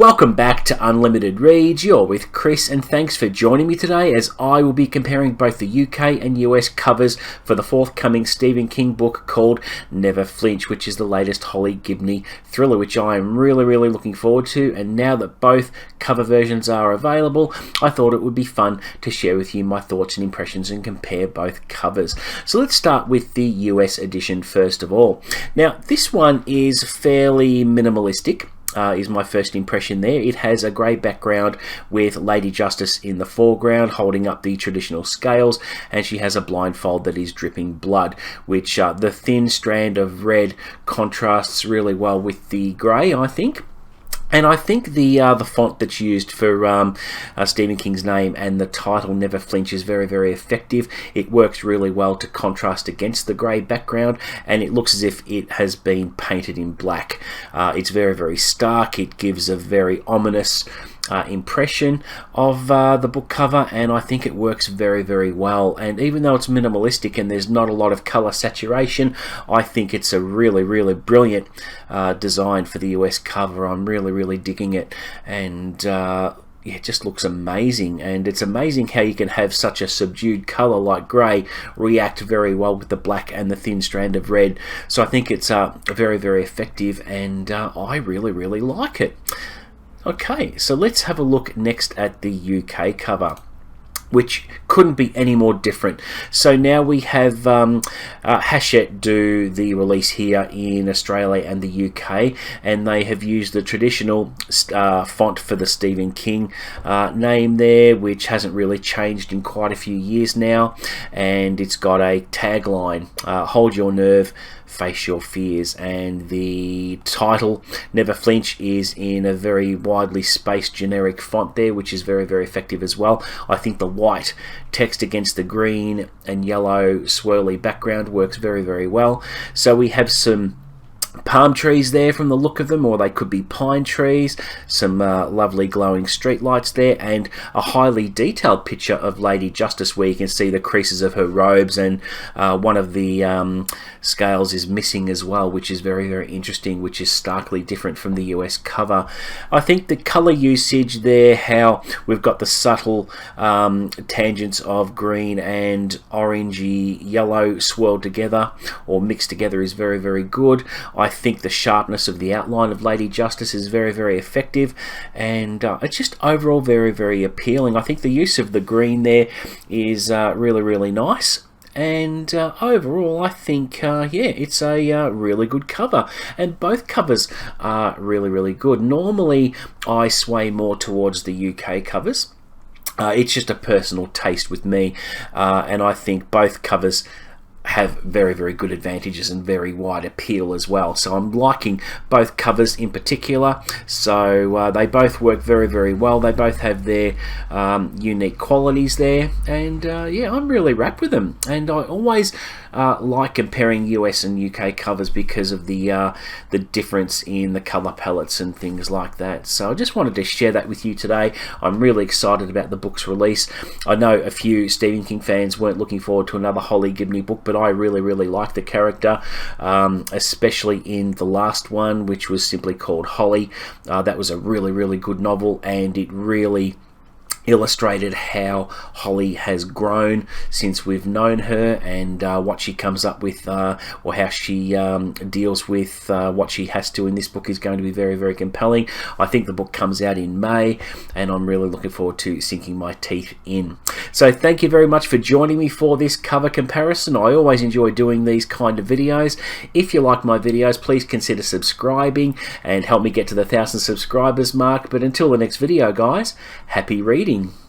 Welcome back to Unlimited Reads. You're with Chris, and thanks for joining me today as I will be comparing both the UK and US covers for the forthcoming Stephen King book called Never Flinch, which is the latest Holly Gibney thriller, which I am really looking forward to. And now that both cover versions are available, I thought it would be fun to share with you my thoughts and impressions and compare both covers. So let's start with the US edition first of all. Now, this one is fairly minimalistic. Is my first impression there. It has a grey background with Lady Justice in the foreground holding up the traditional scales, and she has a blindfold that is dripping blood, which the thin strand of red contrasts really well with the grey, I think. And I think the font that's used for Stephen King's name and the title Never Flinch is very effective. It works really well to contrast against the grey background, and it looks as if it has been painted in black. It's very stark. It gives a very ominous impression of the book cover, and I think it works very well. And even though it's minimalistic and there's not a lot of color saturation, I think it's a really brilliant design for the US cover. I'm really digging it, and yeah, it just looks amazing. And it's amazing how you can have such a subdued color like grey react very well with the black and the thin strand of red. So I think it's very effective, and I really like it. Okay, so let's have a look next at the UK cover, which couldn't be any more different. So now we have Hachette do the release here in Australia and the UK, and they have used the traditional font for the Stephen King name there, which hasn't really changed in quite a few years now, and it's got a tagline, hold your nerve, face your fears, and the title Never Flinch is in a very widely spaced generic font there, which is very effective as well. I think the white text against the green and yellow swirly background works very well. So we have some palm trees there from the look of them, or they could be pine trees, some lovely glowing street lights there, and a highly detailed picture of Lady Justice where you can see the creases of her robes, and one of the scales is missing as well, which is very interesting, which is starkly different from the US cover. I think the color usage there, how we've got the subtle tangents of green and orangey yellow swirled together or mixed together, is very good. I think the sharpness of the outline of Lady Justice is very effective, and it's just overall very appealing. I think the use of the green there is really nice, and overall I think yeah, it's a really good cover, and both covers are really good. Normally I sway more towards the UK covers. It's just a personal taste with me, and I think both covers have very good advantages and very wide appeal as well. So I'm liking both covers in particular. So they both work very well. They both have their unique qualities there, and yeah, I'm really wrapped with them. And I always like comparing US and UK covers because of the difference in the color palettes and things like that. So I just wanted to share that with you today. I'm really excited about the book's release. I know a few Stephen King fans weren't looking forward to another Holly Gibney book, but I really like the character, especially in the last one, which was simply called Holly. That was a really good novel, and it really illustrated how Holly has grown since we've known her, and what she comes up with, or how she deals with what she has to in this book is going to be very compelling. I think the book comes out in May, and I'm really looking forward to sinking my teeth in. So thank you very much for joining me for this cover comparison. I always enjoy doing these kind of videos. If you like my videos, please consider subscribing and help me get to the 1,000 subscribers mark. But until the next video, guys, happy reading.